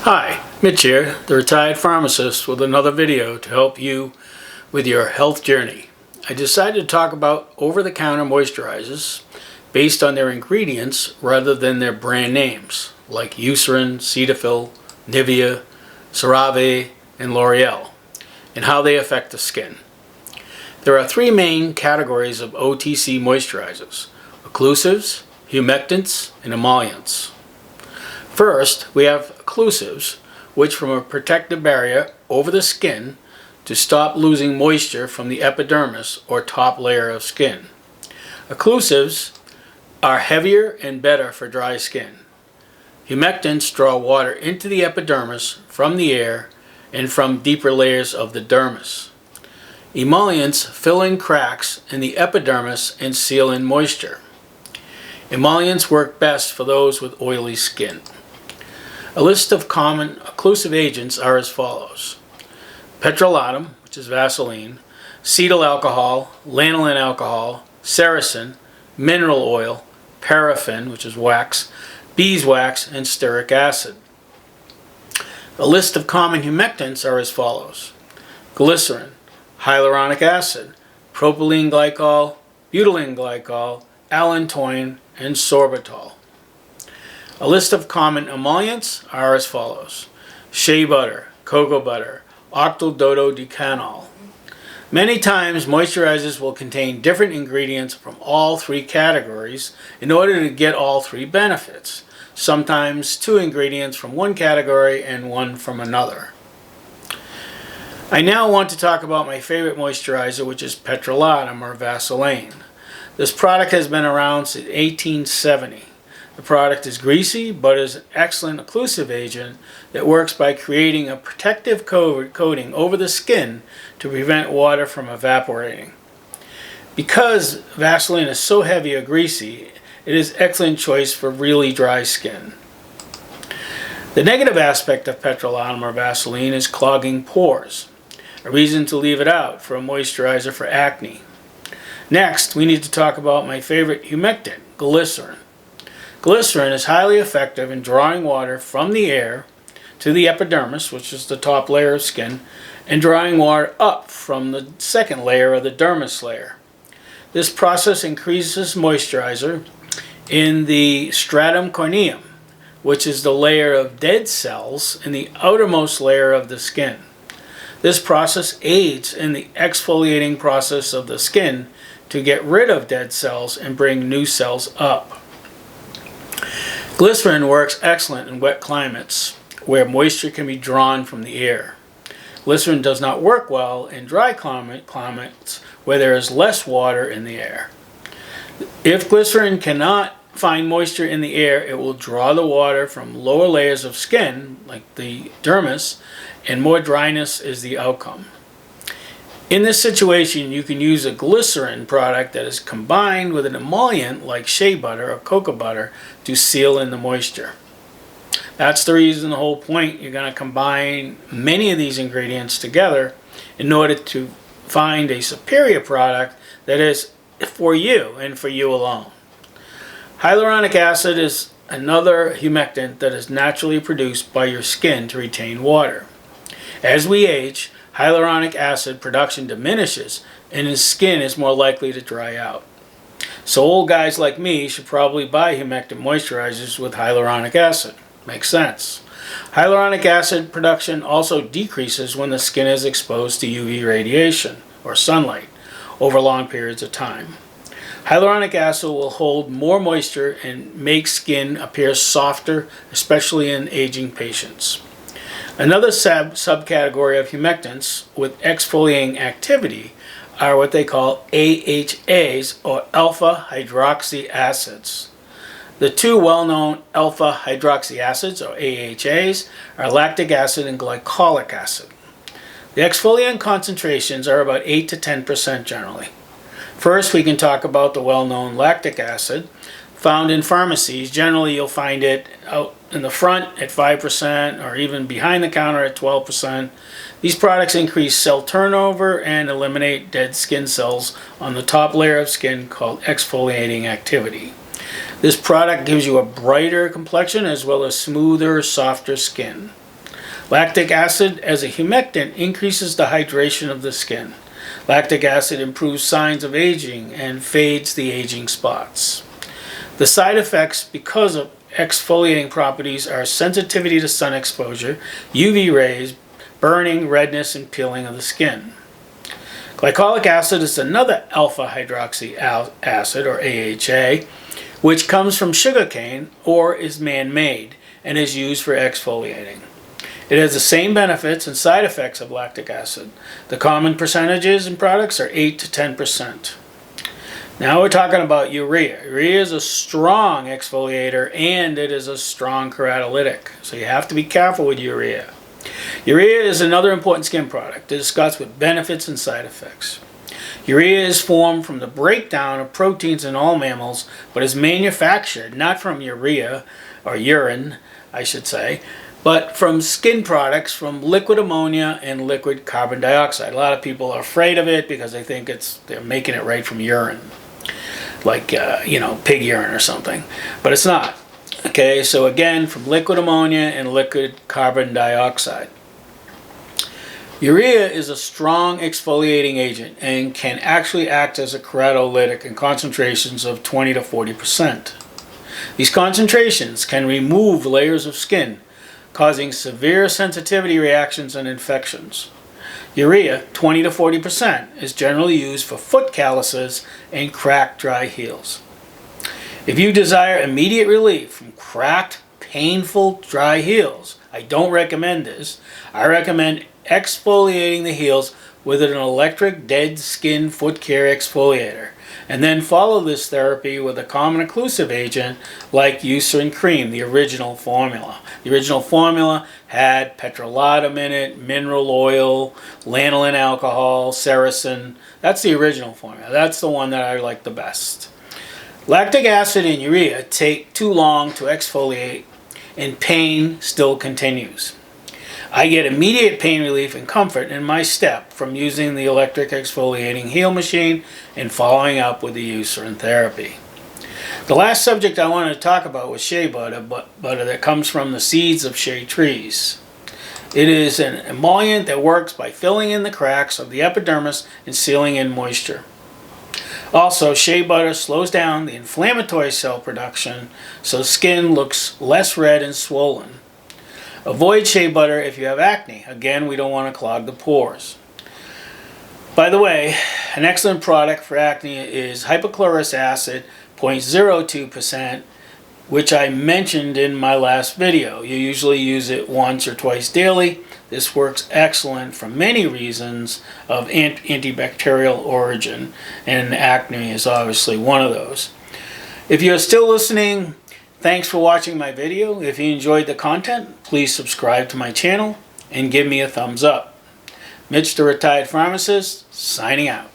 Hi, Mitch here, the retired pharmacist, with another video to help you with your health journey. I decided to talk about over-the-counter moisturizers based on their ingredients rather than their brand names, like Glycerin, Cetaphil, Nivea, CeraVe, and L'Oreal, and how they affect the skin. There are three main categories of OTC moisturizers: occlusives, humectants, and emollients. First, we have occlusives, which form a protective barrier over the skin to stop losing moisture from the epidermis or top layer of skin. Occlusives are heavier and better for dry skin. Humectants draw water into the epidermis from the air and from deeper layers of the dermis. Emollients fill in cracks in the epidermis and seal in moisture. Emollients work best for those with oily skin. A list of common occlusive agents are as follows: petrolatum, which is Vaseline, cetyl alcohol, lanolin alcohol, sericin, mineral oil, paraffin, which is wax, beeswax, and stearic acid. A list of common humectants are as follows: glycerin, hyaluronic acid, propylene glycol, butylene glycol, allantoin, and sorbitol. A list of common emollients are as follows: shea butter, cocoa butter, octyldodecanol. Many times moisturizers will contain different ingredients from all three categories in order to get all three benefits. Sometimes two ingredients from one category and one from another. I now want to talk about my favorite moisturizer, which is petrolatum or Vaseline. This product has been around since 1870. The product is greasy, but is an excellent occlusive agent that works by creating a protective coating over the skin to prevent water from evaporating. Because Vaseline is so heavy or greasy, it is an excellent choice for really dry skin. The negative aspect of petrolatum or Vaseline is clogging pores, a reason to leave it out for a moisturizer for acne. Next, we need to talk about my favorite humectant, glycerin. Glycerin is highly effective in drawing water from the air to the epidermis, which is the top layer of skin, and drawing water up from the second layer of the dermis layer. This process increases moisturizer in the stratum corneum, which is the layer of dead cells in the outermost layer of the skin. This process aids in the exfoliating process of the skin to get rid of dead cells and bring new cells up. Glycerin works excellent in wet climates where moisture can be drawn from the air. Glycerin does not work well in dry climates where there is less water in the air. If glycerin cannot find moisture in the air, it will draw the water from lower layers of skin, like the dermis, and more dryness is the outcome. In this situation, you can use a glycerin product that is combined with an emollient like shea butter or cocoa butter to seal in the moisture. That's the reason, the whole point, you're going to combine many of these ingredients together in order to find a superior product that is for you and for you alone. Hyaluronic acid is another humectant that is naturally produced by your skin to retain water. As we age, hyaluronic acid production diminishes and his skin is more likely to dry out. So old guys like me should probably buy humectant moisturizers with hyaluronic acid. Makes sense. Hyaluronic acid production also decreases when the skin is exposed to UV radiation or sunlight over long periods of time. Hyaluronic acid will hold more moisture and make skin appear softer, especially in aging patients. Another subcategory of humectants with exfoliating activity are what they call AHAs, or alpha hydroxy acids. The two well-known alpha hydroxy acids, or AHAs, are lactic acid and glycolic acid. The exfoliant concentrations are about 8 to 10% generally. First, we can talk about the well-known lactic acid. Found in pharmacies. Generally, you'll find it out in the front at 5% or even behind the counter at 12%. These products increase cell turnover and eliminate dead skin cells on the top layer of skin, called exfoliating activity. This product gives you a brighter complexion as well as smoother, softer skin. Lactic acid as a humectant increases the hydration of the skin. Lactic acid improves signs of aging and fades the aging spots. The side effects because of exfoliating properties are sensitivity to sun exposure, UV rays, burning, redness, and peeling of the skin. Glycolic acid is another alpha hydroxy acid, or AHA, which comes from sugarcane or is man-made and is used for exfoliating. It has the same benefits and side effects of lactic acid. The common percentages in products are 8 to 10%. Now we're talking about urea. Urea is a strong exfoliator and it is a strong keratolytic. So you have to be careful with urea. Urea is another important skin product to discuss with benefits and side effects. Urea is formed from the breakdown of proteins in all mammals, but is manufactured not from urea, or urine, I should say, but from skin products from liquid ammonia and liquid carbon dioxide. A lot of people are afraid of it because they think they're making it right from urine, like pig urine or something, but it's not. Okay, so again, from liquid ammonia and liquid carbon dioxide. Urea is a strong exfoliating agent and can actually act as a keratolytic in concentrations of 20 to 40%. These concentrations can remove layers of skin, causing severe sensitivity reactions and infections. Urea, 20 to 40%, is generally used for foot calluses and cracked, dry heels. If you desire immediate relief from cracked, painful, dry heels, I don't recommend this. I recommend exfoliating the heels with an electric dead skin foot care exfoliator, and then follow this therapy with a common occlusive agent like Glycerin cream, the original formula. The original formula had petrolatum in it, mineral oil, lanolin alcohol, sericin. That's the original formula. That's the one that I like the best. Lactic acid and urea take too long to exfoliate and pain still continues. I get immediate pain relief and comfort in my step from using the electric exfoliating heel machine and following up with the Glycerin therapy. The last subject I wanted to talk about was shea butter, butter that comes from the seeds of shea trees. It is an emollient that works by filling in the cracks of the epidermis and sealing in moisture. Also, shea butter slows down the inflammatory cell production so skin looks less red and swollen. Avoid shea butter if you have acne. Again, we don't want to clog the pores. By the way, an excellent product for acne is hypochlorous acid, 0.02%, which I mentioned in my last video. You usually use it once or twice daily. This works excellent for many reasons of antibacterial origin, and acne is obviously one of those. If you're still listening, thanks for watching my video. If you enjoyed the content, please subscribe to my channel and give me a thumbs up. Mitch, the retired pharmacist, signing out.